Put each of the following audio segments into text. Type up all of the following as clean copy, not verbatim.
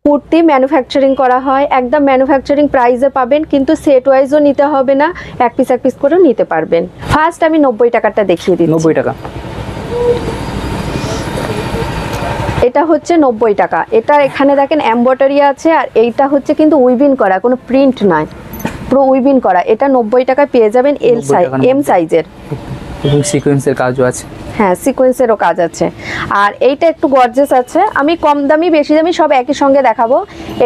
Kurti manufacturing করা হয়, একদম ম্যানুফ্যাকচারিং প্রাইসে পাবেন, কিন্তু সেট ওয়াইজও নিতে হবে না, এক পিস করেও নিতে পারবেন। ফার্স্ট আমি 90 টাকাটা দেখিয়ে দিচ্ছি। 90 টাকা। এটা হচ্ছে 90 টাকা। এটা এখানে দেখেন এমব্রয়ডারি আছে, আর এইটা হচ্ছে কিন্তু উইভিং করা, কোনো প্রিন্ট নয়, পুরো উইভিং করা। এটা 90 টাকায় পেয়ে যাবেন এল সাইজ, এম সাইজের, এবং সিকোয়েন্সের কাজও আছে। হ্যাঁ, সিকোয়েন্সেরও কাজ আছে। আর এইটা একটু গর্জিয়াস আছে, আমি কম দামি বেশি দামি সব একই সঙ্গে দেখাবো।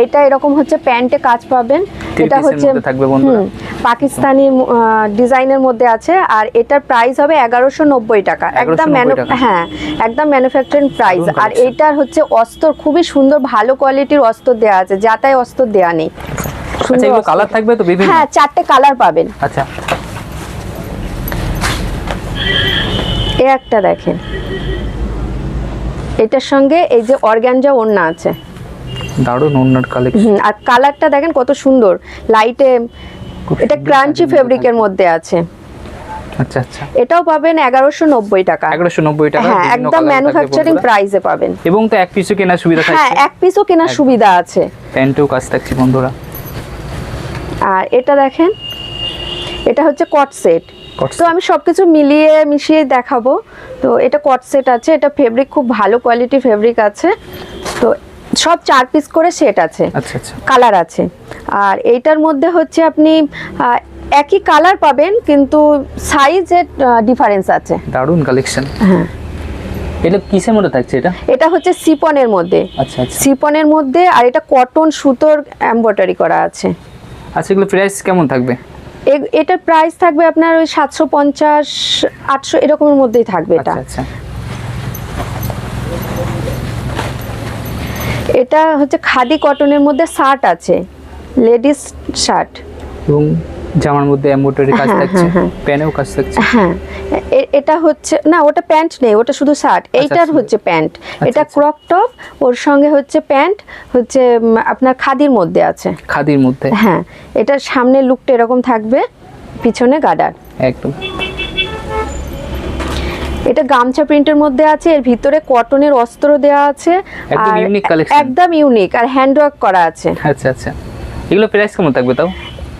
এইটা এরকম হচ্ছে প্যান্টে কাজ পাবেন, এটা হচ্ছে পাকিস্তানি ডিজাইনের মধ্যে আছে, আর এটার প্রাইস হবে 1190 টাকা, একদম হ্যাঁ একদম ম্যানুফ্যাকচারিং প্রাইস। আর এইটার হচ্ছে অস্তর খুবই সুন্দর, ভালো কোয়ালিটির অস্তর দেওয়া আছে, যাতায় অস্তর দেওয়া নেই। আচ্ছা, এগুলো কালার থাকবে তো বিভিন্ন? হ্যাঁ, 4টে কালার পাবেন। আচ্ছা, এই একটা দেখেন, এটার সঙ্গে এই যে অর্গানজা ওড়না আছে, দারুণ ওড়নার কালেকশন। আর কালারটা দেখেন কত সুন্দর লাইটে, এটা ক্রাঞ্চি ফেব্রিকের মধ্যে আছে। আচ্ছা আচ্ছা, এটাও পাবেন 1190 টাকা। 1190 টাকা, হ্যাঁ একদম ম্যানুফ্যাকচারিং প্রাইসে পাবেন। এবং তো এক পিসও কেনার সুবিধা থাকছে। হ্যাঁ, এক পিসও কেনার সুবিধা আছে, প্যান্টেও কাজ থাকছে বন্ধুরা। আর এটা দেখেন, এটা হচ্ছে কট সেট। তো আমি সবকিছু মিলিয়ে মিশিয়ে দেখাবো। তো এটা কট সেট আছে, এটা ফেব্রিক খুব ভালো কোয়ালিটি ফেব্রিক আছে। তো সব 4 পিস করে সেট আছে। আচ্ছা আচ্ছা, কালার আছে। আর এইটার মধ্যে হচ্ছে আপনি একই কালার পাবেন, কিন্তু সাইজের ডিফারেন্স আছে। দারুণ কালেকশন। হ্যাঁ, এটা কিসের মধ্যে থাকছে? এটা হচ্ছে সিপনের মধ্যে। আচ্ছা আচ্ছা, সিপনের মধ্যে, আর এটা কটন সুতোর এমব্রয়ডারি করা আছে। আচ্ছা, এগুলো প্রাইস কেমন থাকবে? এটার প্রাইস থাকবে আপনার ওই 750 800 এরকমের মধ্যেই থাকবে এটা। আচ্ছা, এটা হচ্ছে খাদি কটনের মধ্যে শার্ট আছে, লেডিস শার্ট, এবং জামার মধ্যে এমব্রয়ডারি কাজ থাকছে, প্যানেও কাজ থাকছে। হ্যাঁ, এটা হচ্ছে না, ওটা প্যান্ট নেই, ওটা শুধু শার্ট। এইটার হচ্ছে প্যান্ট, এটা ক্রপ টপ, ওর সঙ্গে হচ্ছে প্যান্ট, হচ্ছে আপনার খাদির মধ্যে আছে। খাদির মধ্যে, হ্যাঁ, এটার সামনে লুকটা এরকম থাকবে, পিছনে গার্ডার। একদম। এটা গামছা প্রিন্টের মধ্যে আছে, এর ভিতরে কটনের অস্ত্র দেওয়া আছে, একদম ইউনিক কালেকশন, একদম ইউনিক, আর হ্যান্ডওয়ার্ক করা আছে। আচ্ছা আচ্ছা, এগুলো প্রাইস কেমন থাকবে তাও?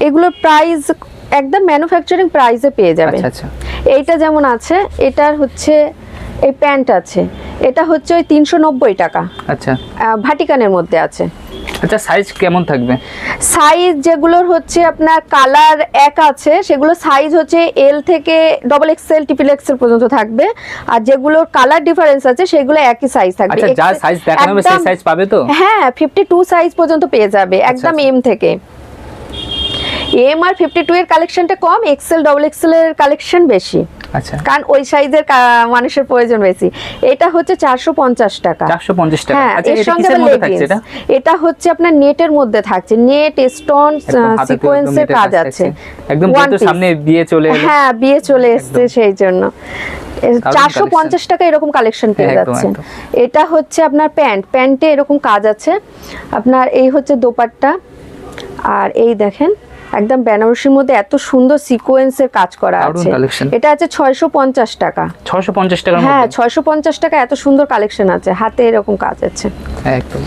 এগুলোর প্রাইস একদম ম্যানুফ্যাকচারিং প্রাইসে পেয়ে যাবেন। আচ্ছা, এইটা যেমন আছে, এটার হচ্ছে এই প্যান্ট আছে, এটা হচ্ছে ওই 390 টাকা। আচ্ছা, ভাটিকানের মধ্যে আছে। আচ্ছা, সাইজ কেমন থাকবে? সাইজ যেগুলোর হচ্ছে আপনার কালার এক আছে, সেগুলো সাইজ হচ্ছে এল থেকে ডবল এক্সেল ট্রিপল এক্সেল পর্যন্ত থাকবে, আর যেগুলোর কালার ডিফারেন্স আছে সেগুলো একই সাইজ থাকবে। আচ্ছা, যা সাইজ দেখানো হবে সেই সাইজ পাবে তো? হ্যাঁ, 52 সাইজ পর্যন্ত পেয়ে যাবে, একদম এম থেকে। এম আর 52 এর কালেকশনটা কম, এক্সেল ডবল এক্সেল এর কালেকশন বেশি। আচ্ছা, কারণ ওই সাইজের মানুষের প্রয়োজন বেশি। এটা হচ্ছে 450 টাকা। 450 টাকা। আচ্ছা, এর সঙ্গে এটা হচ্ছে আপনার নেটের মধ্যে থাকছে, নেট স্টোন সিকোয়েন্সের কাজ আছে, একদম তো সামনে বিয়ে চলে এলো। হ্যাঁ, বিয়ে চলে এসেছে, সেই জন্য 450 টাকা এরকম কালেকশন পেয়ে যাচ্ছে। এটা হচ্ছে আপনার প্যান্টে এরকম কাজ আছে আপনার, এই হচ্ছে দোপাট্টা, আর এই দেখেন একদম বেনারসির মধ্যে এত সুন্দর সিকোয়েন্সের কাজ করা আছে। এটা আছে 650 টাকা। 650 টাকার মধ্যে? হ্যাঁ, 650 টাকা, এত সুন্দর কালেকশন আছে, হাতে এরকম কাজ আছে। একদম।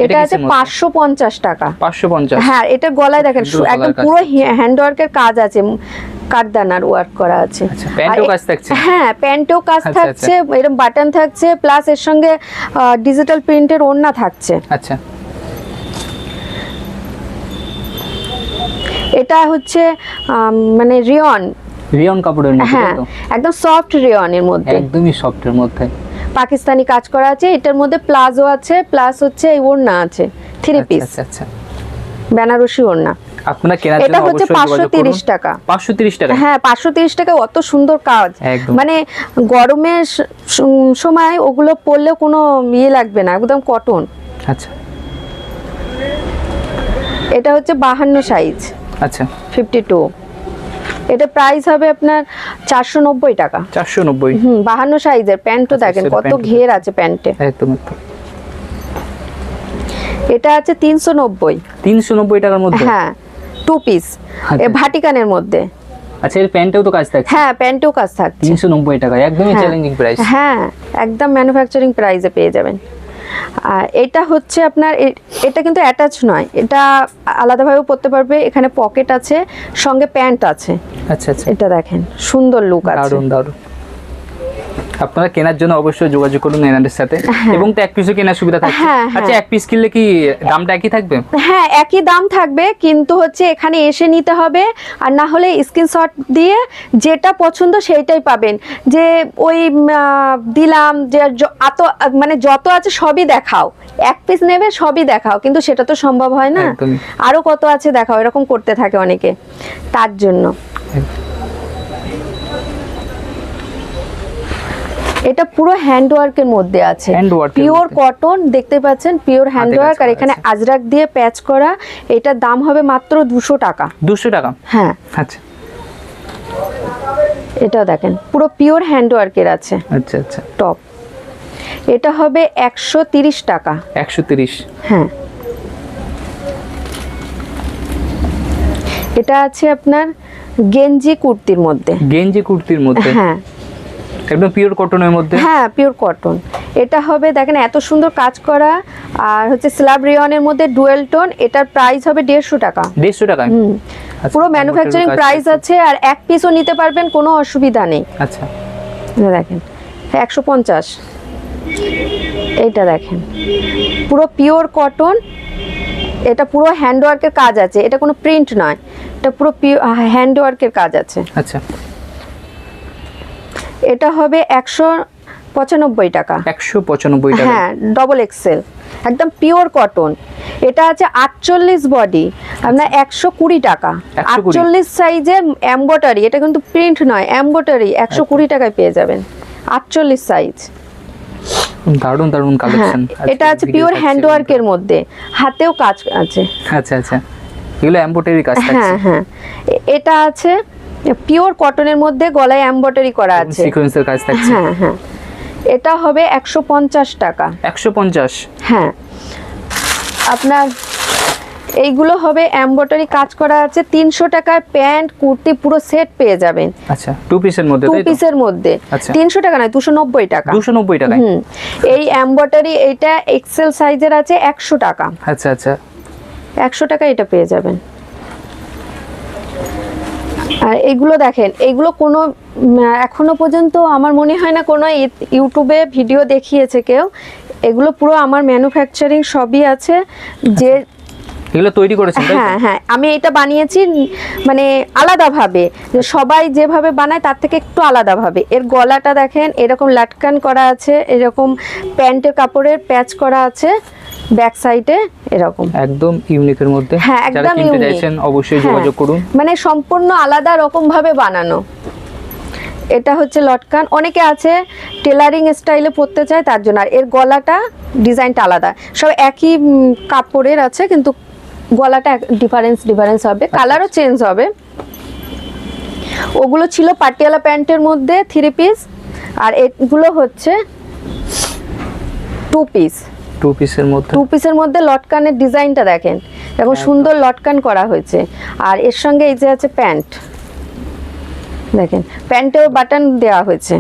এটা আছে 550 টাকা। 550? হ্যাঁ, এটা গলায় দেখেন একদম পুরো হ্যান্ডওয়ার্কের কাজ আছে, কাঠদানার ওয়ার্ক করা আছে। আচ্ছা, প্যান্টেও কাজ থাকছে? হ্যাঁ, প্যান্টেও কাজ থাকছে, এরকম বাটন থাকছে, প্লাস এর সঙ্গে ডিজিটাল প্রিন্টের ওড়না থাকছে। আচ্ছা, এটা হচ্ছে মানে রিয়ন কাপড়ের মধ্যে। হ্যাঁ, একদম সফট রিয়নের মধ্যে, একদমই সফটের মধ্যে পাকিস্তানি কাজ করা আছে। এটার মধ্যে প্লাজো আছে, প্লাস হচ্ছে এই ওড়না আছে, 3 পিস। আচ্ছা আচ্ছা, বেনারসি ওড়না। আপনারা কেনার জন্য এটা হচ্ছে 530 টাকা। 530 টাকা? হ্যাঁ, 530 টাকা, অত সুন্দর কাজ, মানে গরমের সময় ওগুলো পরলে কোনো ইয়ে লাগবে না, একদম কটন। আচ্ছা, এটা হচ্ছে 52 সাইজ। আচ্ছা, 52। এটা প্রাইস হবে আপনার 490 টাকা। 490? 52 সাইজের। প্যান্টও দেখেন কত ঘের আছে প্যান্টে। একদম একদম। এটা আছে 390। 390 টাকার মধ্যে? হ্যাঁ, 2 পিস, ভাটিকানের মধ্যে। আচ্ছা এর প্যান্টেও তো কাজ থাকছে? হ্যাঁ, প্যান্টেও কাজ থাকছে। 390 টাকা, একদমই হ্যাঁ। Challenging price. হ্যাঁ, একদম ম্যানুফ্যাকচারিং প্রাইসে পেয়ে যাবেন। আর এটা হচ্ছে আপনার এটা কিন্তু অ্যাটাচ নয়, এটা আলাদাভাবেও পরতে পারবে। এখানে পকেট আছে, সঙ্গে প্যান্ট আছে। আচ্ছা আচ্ছা, এটা দেখেন সুন্দর লুক আছে। দারুণ দারুণ। আপনারা কেনার জন্য অবশ্যই যোগাযোগ করুন এনাদের সাথে, এবং তো এক পিসও কেনার সুবিধা থাকছে। হ্যাঁ, আচ্ছা এক পিস কিনলে কি দামটা একই থাকবে? হ্যাঁ, একই দাম থাকবে, কিন্তু হচ্ছে এখানে এসে নিতে হবে, আর না হলে স্ক্রিনশট দিয়ে যেটা পছন্দ সেইটাই পাবেন। যে ওই দিলাম যে মানে যত আছে সবই দেখাও, এক পিস নেবে সবই দেখাও, কিন্তু সেটা তো সম্ভব হয় না। একদমই। আরো কত আছে দেখাও, এরকম করতে থাকে অনেকে, তার জন্য। এটা পুরো হ্যান্ডওয়ার্কের মধ্যে আছে, পিওর কটন, দেখতে পাচ্ছেন পিওর হ্যান্ডওয়ার্ক, আর এখানে আজরাক দিয়ে প্যাচ করা। এটার দাম হবে মাত্র 200 টাকা। 200 টাকা? হ্যাঁ। আচ্ছা, এটা দেখেন পুরো পিওর হ্যান্ডওয়ার্কের আছে। আচ্ছা আচ্ছা, টপ এটা হবে 130 টাকা। 130? হ্যাঁ। এটা আছে আপনার গেঞ্জি কুর্তির মধ্যে। গেঞ্জি কুর্তির মধ্যে? হ্যাঁ, একদম পিওর কটনের মধ্যে? হ্যাঁ, পিওর কটন। এটা হবে দেখেন এত সুন্দর কাজ করা, আর হচ্ছে স্ল্যাব রেয়নের মধ্যে ডুয়েল টোন। এটার প্রাইস হবে 150 টাকা। 150 টাকা? পুরো ম্যানুফ্যাকচারিং প্রাইস আছে, আর এক পিসও নিতে পারবেন, কোনো অসুবিধা নেই। আচ্ছা, দেখেন 150। এইটা দেখেন পুরো পিওর কটন, এটা পুরো হ্যান্ডওয়ার্কের কাজ আছে, এটা কোনো প্রিন্ট নয়, এটা পুরো হ্যান্ডওয়ার্কের কাজ আছে। আচ্ছা, এটা হবে 195 টাকা। 195 টাকা? হ্যাঁ, ডবল এক্সেল, একদম পিওর কটন। এটা আছে 48 বডি, আপনার 120 টাকা। 48 সাইজের এমব্রয়ডারি, এটা কিন্তু প্রিন্ট নয়, এমব্রয়ডারি 120 টাকায় পেয়ে যাবেন, 48 সাইজ। দারুণ দারুণ কালেকশন। এটা আছে পিওর হ্যান্ডওয়ার্কের মধ্যে, হাতেও কাজ আছে। আচ্ছা আচ্ছা, এগুলো এমব্রয়ডারি কাজ থাকছে? হ্যাঁ হ্যাঁ। এটা আছে পিওর কটনের মধ্যে, গলায় এমব্রয়ডারি করা আছে, সিকোয়েন্সের কাজ থাকছে। হ্যাঁ হ্যাঁ। এটা হবে 150 টাকা। 150? হ্যাঁ। আপনার এইগুলো হবে এমব্রয়ডারি কাজ করা আছে, 300 টাকায় প্যান্ট কুর্তি পুরো সেট পেয়ে যাবেন। আচ্ছা, টু পিসের মধ্যে? 2 পিসের মধ্যে। 300 টাকা নয়, 290 টাকা। 290 টাকা? এই এমব্রয়ডারি এটা এক্সেল সাইজের আছে 100 টাকা। আচ্ছা আচ্ছা, 100 টাকা এটা পেয়ে যাবেন। আর এগুলো দেখেন, এগুলো কোনো এখনো পর্যন্ত আমার মনে হয় না কোনো ইউটিউবে ভিডিও দেখিয়েছে কেউ। এগুলো পুরো আমার ম্যানুফ্যাকচারিং সবই আছে। যে এগুলো তৈরি করেছেন? হ্যাঁ হ্যাঁ, আমি এটা বানিয়েছি মানে আলাদাভাবে, যে সবাই যেভাবে বানায় তার থেকে একটু আলাদাভাবে। এর গলাটা দেখেন এরকম লাটকান করা আছে, এরকম প্যান্টের কাপড়ের প্যাচ করা আছে ব্যাক সাইডে, এরকম একদম ইউনিকের মধ্যে। হ্যাঁ, একদম কিনতে চাইছেন অবশ্যই যোগাযোগ করুন। মানে সম্পূর্ণ আলাদা রকম ভাবে বানানো। এটা হচ্ছে লটকান, অনেকে আছে টেলারিং স্টাইলে পরতে চায় তার জন্য। আর এর গলাটা ডিজাইনটা আলাদা, সব একই কাপড়ের আছে, কিন্তু গলাটা ডিফারেন্স হবে, কালারও চেঞ্জ হবে। ওগুলো ছিল পাটিয়ালা প্যান্টের মধ্যে 3 পিস, আর এগুলো হচ্ছে 2 পিস। 2 পিসের মধ্যে? 2 পিসের মধ্যে লটকানের ডিজাইনটা দেখেন, দেখো সুন্দর লটকান করা হয়েছে। আর এর সঙ্গে এই যে আছে প্যান্ট, দেখেন প্যান্টেও বাটন দেওয়া হয়েছে,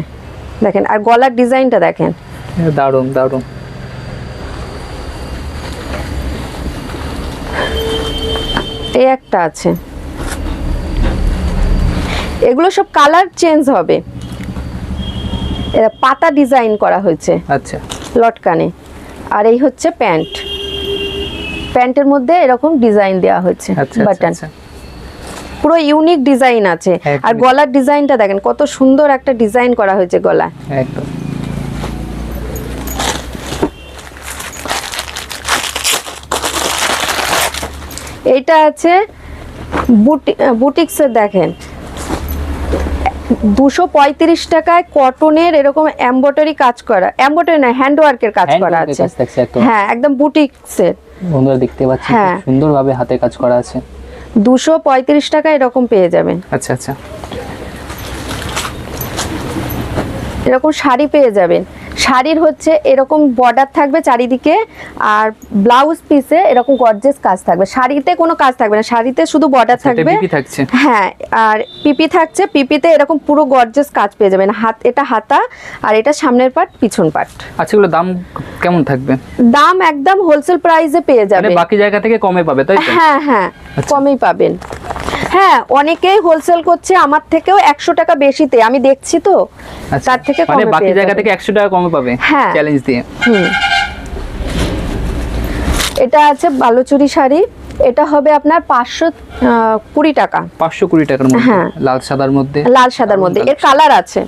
দেখেন। আর গলার ডিজাইনটা দেখেন, দারুণ দারুণ। এই একটা আছে, এগুলো সব কালার চেঞ্জ হবে, এরা পাতা ডিজাইন করা হয়েছে। আচ্ছা, লটকানে। আর এই হচ্ছে প্যান্ট, প্যান্টের মধ্যে এরকম ডিজাইন দেওয়া হয়েছে, বাটন। পুরো ইউনিক ডিজাইন আছে। আর গলার ডিজাইনটা দেখেন কত সুন্দর একটা ডিজাইন করা হয়েছে গলায়, একদম। এইটা আছে বুটিক্সের, দেখেন 235 টাকায় কটনের এরকম এমব্রয়ডারি কাজ করা, এমব্রয়ডারি না হ্যান্ডওয়ার্কের কাজ করা আছে। হ্যাঁ, একদম বুটিক্সের। বন্ধুরা দেখতে পাচ্ছেন সুন্দরভাবে হাতে কাজ করা আছে। 235 টাকা এরকম পেয়ে যাবেন। আচ্ছা আচ্ছা, এরকম শাড়ি পেয়ে যাবেন শাড়ির হচ্ছে এরকম বর্ডার থাকবে চারিদিকে, আর ব্লাউজ পিসে এরকম গর্জিয়াস কাজ থাকবে। শাড়িতে কোনো কাজ থাকবে না, শাড়িতে শুধু বর্ডার থাকবে। পিপি থাকছে, হ্যাঁ, আর পিপি থাকছে। পিপিতে এরকম পুরো গর্জিয়াস কাজ পেয়ে যাবেন। এটা হাতা, আর এটা সামনের পার্ট, পিছন পার্ট। আচ্ছা, এগুলো দাম কেমন থাকবে? দাম একদম হোলসেল প্রাইসে পেয়ে যাবে, বাকি জায়গা থেকে কমে পাবে, তাই তো? হ্যাঁ হ্যাঁ, কমেই পাবেন। হ্যাঁ, অনেকেই হোলসেল করছে আমার থেকেও 100 টাকা বেশিতে, আমি দেখছি তো, তার থেকে মানে কমে বাকি পেয়ে জায়গা যাবেন। থেকে 100 টাকা কমে পাবে, হ্যাঁ, চ্যালেঞ্জ দিয়ে। এটা আছে বালুচুরি শাড়ি, এটা হবে আপনার 520 টাকা। 520 টাকার মধ্যে, হ্যাঁ, লাল সাদার মধ্যে, লাল সাদার মধ্যে। এর কালার আছে।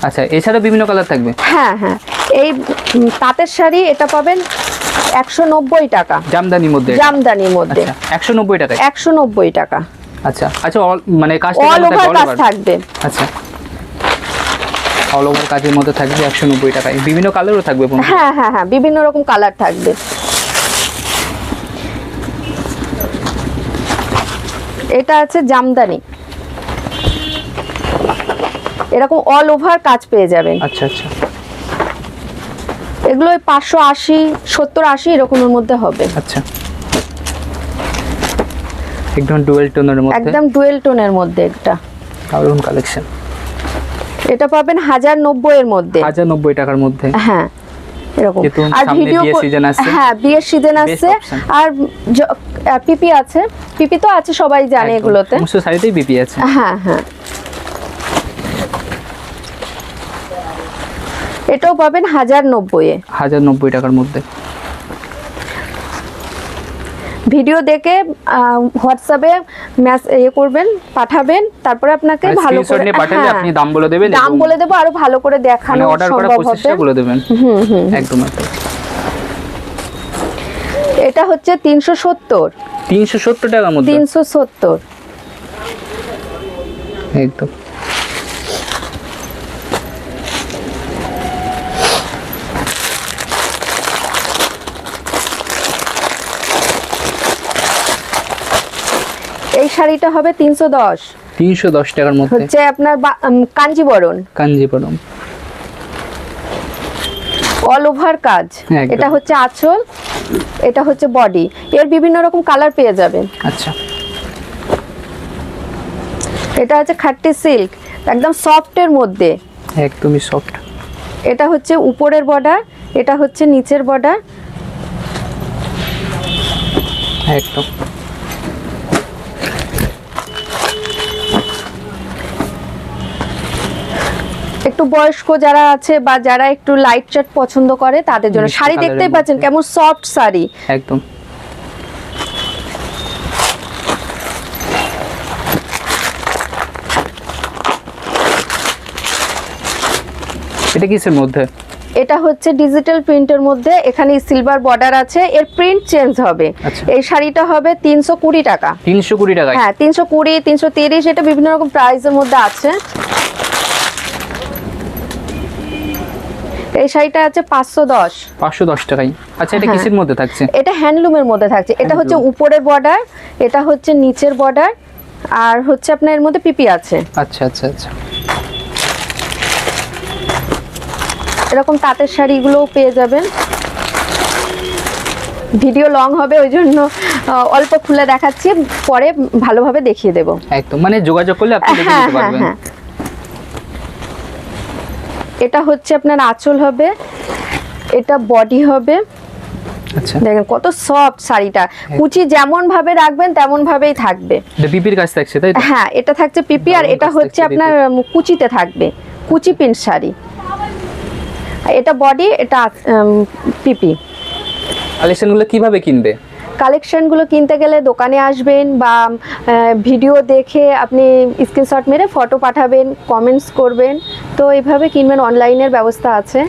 আচ্ছা, এছাড়া বিভিন্ন কালার থাকবে? হ্যাঁ হ্যাঁ, এই তাঁতের শাড়ি এটা পাবেন 190 টাকা, জামদানির মধ্যে, জামদানির মধ্যে। আচ্ছা, 190 টাকা, 190 টাকা। আচ্ছা আচ্ছা, মানে কাজটা অল ওভার কাজ থাকবে। আচ্ছা, অল ওভার কাজের মধ্যে থাকবে 190 টাকায়। বিভিন্ন কালারও থাকবে? হ্যাঁ হ্যাঁ হ্যাঁ, বিভিন্ন রকম কালার থাকবে। এটা আছে জামদানি, এরকম অল ওভার কাজ পেয়ে যাবেন। আচ্ছা আচ্ছা, এগুলো 580, 70, 80 এরকমের মধ্যে হবে। আচ্ছা, একদম ডুয়েল টোনের মধ্যে, একদম ডুয়েল টোনের মধ্যে। এটা দারুণ কালেকশন। এটা পাবেন 1090 এর মধ্যে, 1090 টাকার মধ্যে। হ্যাঁ, এরকম। আর ভিডিও সিজন আছে, হ্যাঁ, বিয়ের সিজন আছে। আর পিপি আছে, পিপি তো আছে, সবাই জানে এগুলোতে। সমস্ত শাড়িতেই পিপি আছে। হ্যাঁ হ্যাঁ, এটাও পাবেন 1090 এ, 1090 টাকার মধ্যে। ভিডিও দেখে হোয়াটসঅ্যাপে করবেন, পাঠাবেন, তারপরে আপনাকে ভালো করে পাঠালে আপনি দাম বলে দেবেন, দাম বলে দেব, আরো ভালো করে দেখানো সম্ভব হবে, বলে দেবেন। একদম একদম। এটা হচ্ছে 370, 370 টাকার মধ্যে, 370 একদম। এই শাড়িটা হবে 310, 310 টাকার মধ্যে। হচ্ছে আপনার কাঞ্জিবরণ, কাঞ্জিবরম, অল ওভার কাজ। এটা হচ্ছে আঁচল, এটা হচ্ছে বডি। এর বিভিন্ন রকম কালার পেয়ে যাবেন। আচ্ছা, এটা হচ্ছে খাট্টি সিল্ক, একদম সফটের মধ্যে, একদমই সফট। এটা হচ্ছে উপরের বর্ডার, এটা হচ্ছে নিচের বর্ডার। একদম একটু বয়স্ক যারা আছে বা যারা একটু লাইট চাট পছন্দ করে তাদের জন্য। শাড়ি দেখতেই পাচ্ছেন কেমন সফট শাড়ি, একদম। এটা কিসের মধ্যে? এটা হচ্ছে ডিজিটাল প্রিন্টের মধ্যে, এখানে সিলভার বর্ডার আছে, এর প্রিন্ট চেঞ্জ হবে। এই শাড়িটা হবে 320 টাকা। 320 টাকা? হ্যাঁ, 320, 330, এটা বিভিন্ন রকম প্রাইসের মধ্যে আছে। এই শাড়িটা আছে 510 টাকায়। আচ্ছা, এটা কিসের মধ্যে থাকছে? এটা হ্যান্ডলুমের মধ্যে থাকছে। এটা হচ্ছে উপরের বর্ডার, এটা হচ্ছে নিচের বর্ডার, আর হচ্ছে আপনার এর মধ্যে পিপি আছে। আচ্ছা আচ্ছা আচ্ছা, এরকম তাঁতের শাড়িগুলোও পেয়ে যাবেন। ভিডিও লং হবে, ওই জন্য অল্প খুলে দেখাচ্ছি, পরে ভালোভাবে দেখিয়ে দেব। একদম, মানে যোগাযোগ করলে আপনি দেখে নিতে পারবেন। এটা হচ্ছে আপনার আঁচল হবে, এটা বডি হবে। আচ্ছা, দেখেন কত সফট শাড়িটা, কুচি যেমন ভাবে রাখবেন তেমন ভাবেই থাকবে। এটা পিপির কাজ থাকছে, তাই তো? হ্যাঁ, এটা থাকছে পিপি, আর এটা হচ্ছে আপনার কুচিতে থাকবে, কুচি প্রিন্ট শাড়ি। এটা বডি, এটা পিপি। কালেকশনগুলো কিভাবে কিনবে? কালেকশনগুলো কিনতে গেলে দোকানে আসবেন, বা ভিডিও দেখে আপনি স্ক্রিনশট মেরে ফটো পাঠাবেন, কমেন্টস করবেন, তো এইভাবে কিনবেন। অনলাইনের ব্যবস্থা আছে।